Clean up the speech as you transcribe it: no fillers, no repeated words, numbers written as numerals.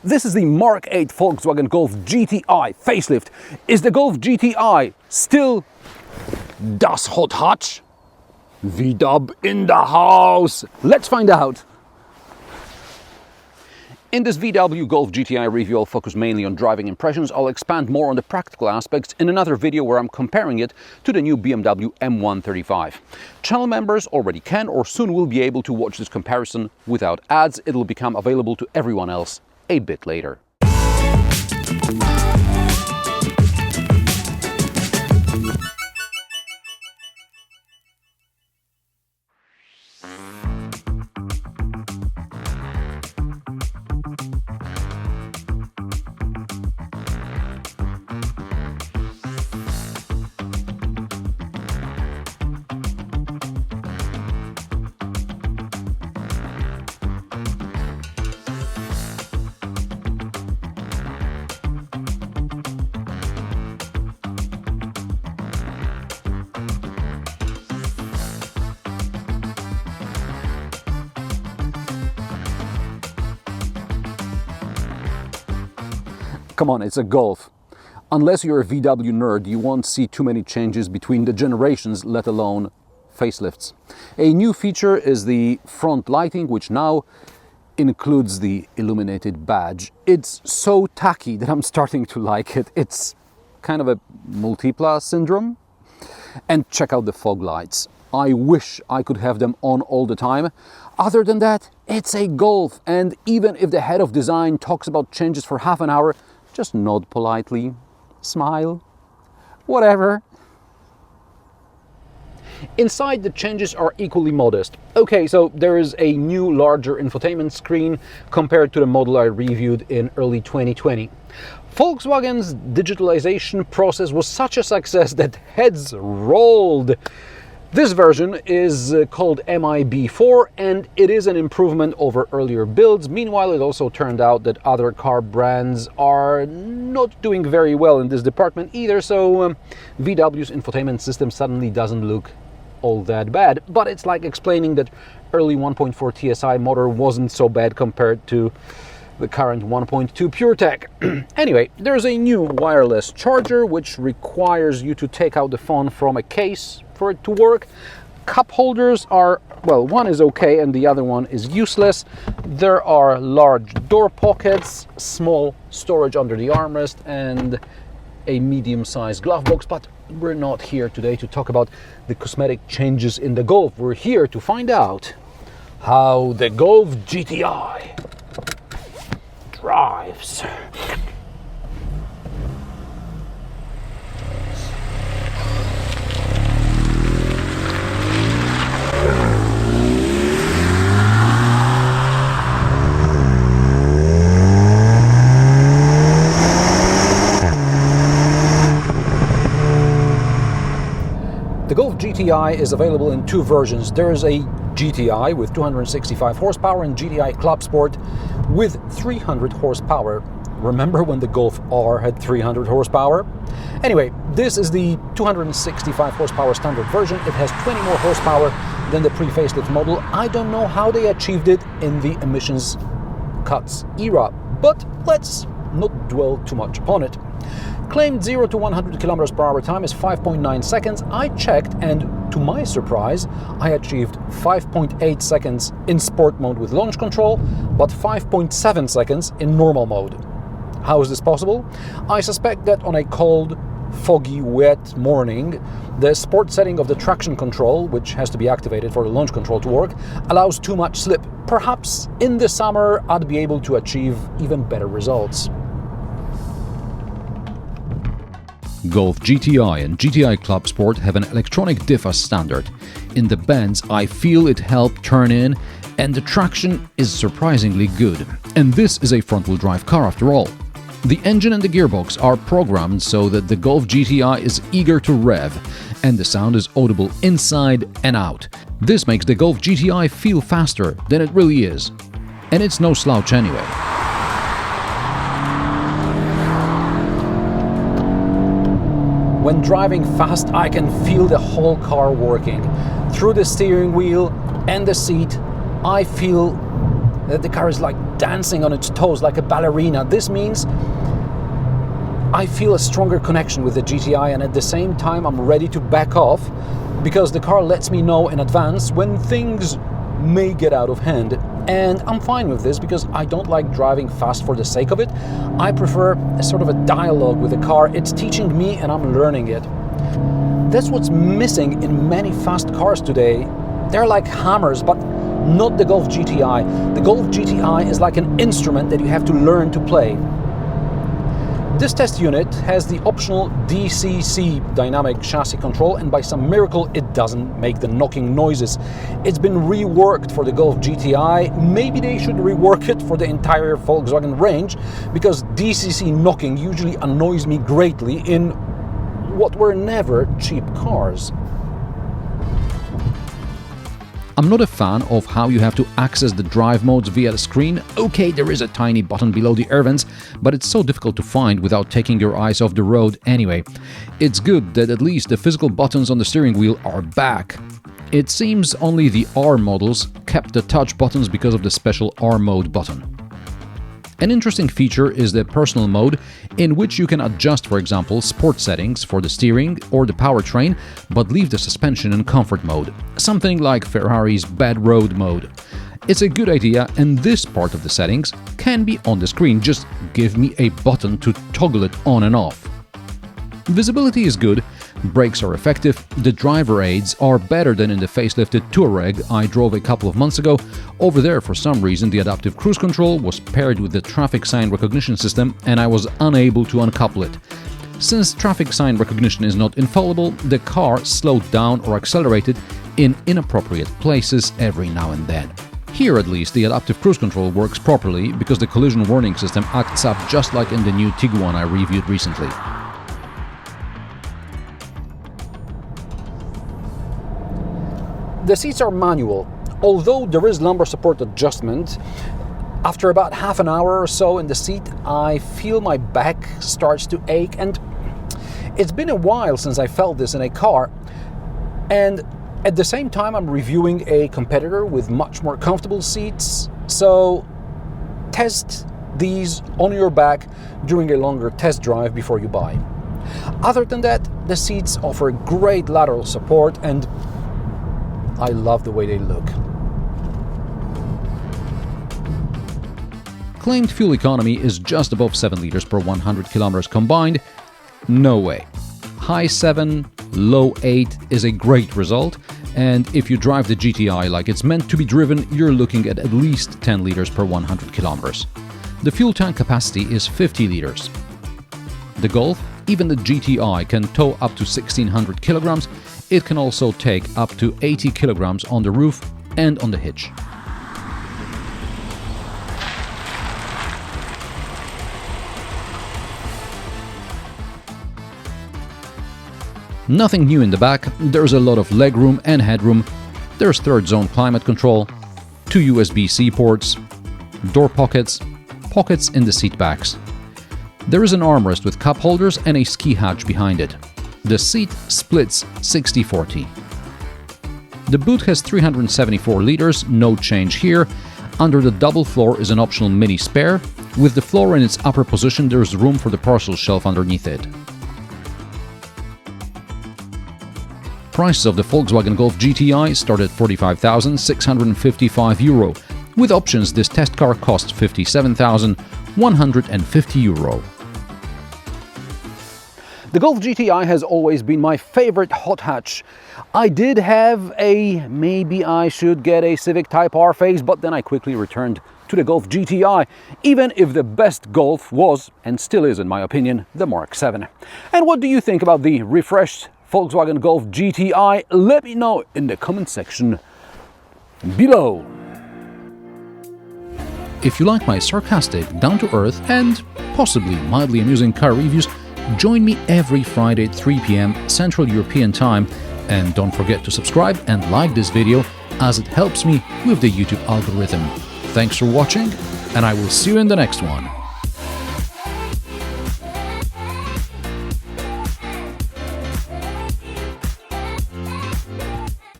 This is the Mark 8 Volkswagen Golf GTI facelift. Is the Golf GTI still das hot hatch? V-dub in the house! Let's find out! In this VW Golf GTI review, I'll focus mainly on driving impressions. I'll expand more on the practical aspects in another video where I'm comparing it to the new BMW M135. Channel members already can or soon will be able to watch this comparison without ads. It'll become available to everyone else a bit later. Come on, it's a Golf. Unless you're a VW nerd, you won't see too many changes between the generations, let alone facelifts. A new feature is the front lighting, which now includes the illuminated badge. It's so tacky that I'm starting to like it. It's kind of a multipla syndrome. And check out the fog lights. I wish I could have them on all the time. Other than that, it's a Golf. And even if the head of design talks about changes for half an hour, just nod politely, smile, whatever. Inside, the changes are equally modest. Okay, so there is a new larger infotainment screen compared to the model I reviewed in early 2020. Volkswagen's digitalization process was such a success that heads rolled. This version is called MIB4 and it is an improvement over earlier builds. Meanwhile, it also turned out that other car brands are not doing very well in this department either, so VW's infotainment system suddenly doesn't look all that bad. But it's like explaining that early 1.4 TSI motor wasn't so bad compared to the current 1.2 PureTech. Anyway, there's a new wireless charger which requires you to take out the phone from a case for it to work. Cup holders are, well, one is okay and the other one is useless. There are large door pockets, small storage under the armrest and a medium-sized glove box, but we're not here today to talk about the cosmetic changes in the Golf. We're here to find out how the Golf GTI drives. The Golf GTI is available in two versions. There is a GTI with 265 horsepower and GTI Clubsport with 300 horsepower. Remember when the Golf R had 300 horsepower? Anyway, this is the 265 horsepower standard version. It has 20 more horsepower than the pre-facelift model. I don't know how they achieved it in the emissions cuts era, but let's not dwell too much upon it. Claimed 0 to 100 km/h time is 5.9 seconds. I checked and to my surprise, I achieved 5.8 seconds in sport mode with launch control, but 5.7 seconds in normal mode. How is this possible? I suspect that on a cold, foggy, wet morning, the sport setting of the traction control, which has to be activated for the launch control to work, allows too much slip. Perhaps in the summer I'd be able to achieve even better results. Golf GTI and GTI Clubsport have an electronic diff as standard. In the bends, I feel it helped turn in, and the traction is surprisingly good. And this is a front-wheel drive car after all. The engine and the gearbox are programmed so that the Golf GTI is eager to rev, and the sound is audible inside and out. This makes the Golf GTI feel faster than it really is. And it's no slouch anyway. When driving fast, I can feel the whole car working. Through the steering wheel and the seat, I feel that the car is like dancing on its toes like a ballerina. This means I feel a stronger connection with the GTI, and at the same time I'm ready to back off because the car lets me know in advance when things may get out of hand. And I'm fine with this because I don't like driving fast for the sake of it. I prefer a sort of a dialogue with the car. It's teaching me and I'm learning it. That's what's missing in many fast cars today. They're like hammers, but not the Golf GTI. The Golf GTI is like an instrument that you have to learn to play. This test unit has the optional DCC dynamic chassis control, and by some miracle it doesn't make the knocking noises. It's been reworked for the Golf GTI. Maybe they should rework it for the entire Volkswagen range, because DCC knocking usually annoys me greatly in what were never cheap cars. I'm not a fan of how you have to access the drive modes via the screen. Okay, there is a tiny button below the air vents, but it's so difficult to find without taking your eyes off the road anyway. It's good that at least the physical buttons on the steering wheel are back. It seems only the R models kept the touch buttons because of the special R mode button. An interesting feature is the personal mode, in which you can adjust, for example, sport settings for the steering or the powertrain, but leave the suspension in comfort mode, something like Ferrari's bad road mode. It's a good idea, and this part of the settings can be on the screen. Just give me a button to toggle it on and off. Visibility is good, brakes are effective, the driver aids are better than in the facelifted Touareg I drove a couple of months ago. Over there, for some reason, the adaptive cruise control was paired with the traffic sign recognition system and I was unable to uncouple it. Since traffic sign recognition is not infallible, the car slowed down or accelerated in inappropriate places every now and then. Here at least, the adaptive cruise control works properly because the collision warning system acts up just like in the new Tiguan I reviewed recently. The seats are manual, although there is lumbar support adjustment. After about half an hour or so in the seat, I feel my back starts to ache, and it's been a while since I felt this in a car. And at the same time, I'm reviewing a competitor with much more comfortable seats, so test these on your back during a longer test drive before you buy. Other than that, the seats offer great lateral support and I love the way they look. Claimed fuel economy is just above 7 liters per 100 kilometers combined. No way. High 7, low 8 is a great result, and if you drive the GTI like it's meant to be driven, you're looking at least 10 liters per 100 kilometers. The fuel tank capacity is 50 liters. The Golf, even the GTI, can tow up to 1600 kilograms. It can also take up to 80 kilograms on the roof and on the hitch. Nothing new in the back. There's a lot of legroom and headroom. There's third zone climate control, 2 USB-C ports, door pockets, pockets in the seat backs. There is an armrest with cup holders and a ski hatch behind it. The seat splits 60-40. The boot has 374 liters, no change here. Under the double floor is an optional mini spare. With the floor in its upper position, there is room for the parcel shelf underneath it. Prices of the Volkswagen Golf GTI start at €45,655. With options, this test car costs €57,150. The Golf GTI has always been my favorite hot hatch. I did have a maybe I should get a Civic Type R phase, but then I quickly returned to the Golf GTI, even if the best Golf was, and still is in my opinion, the Mark 7. And what do you think about the refreshed Volkswagen Golf GTI? Let me know in the comment section below. If you like my sarcastic, down-to-earth and possibly mildly amusing car reviews, join me every Friday at 3 p.m. Central European Time, and don't forget to subscribe and like this video as it helps me with the YouTube algorithm. Thanks for watching, and I will see you in the next one.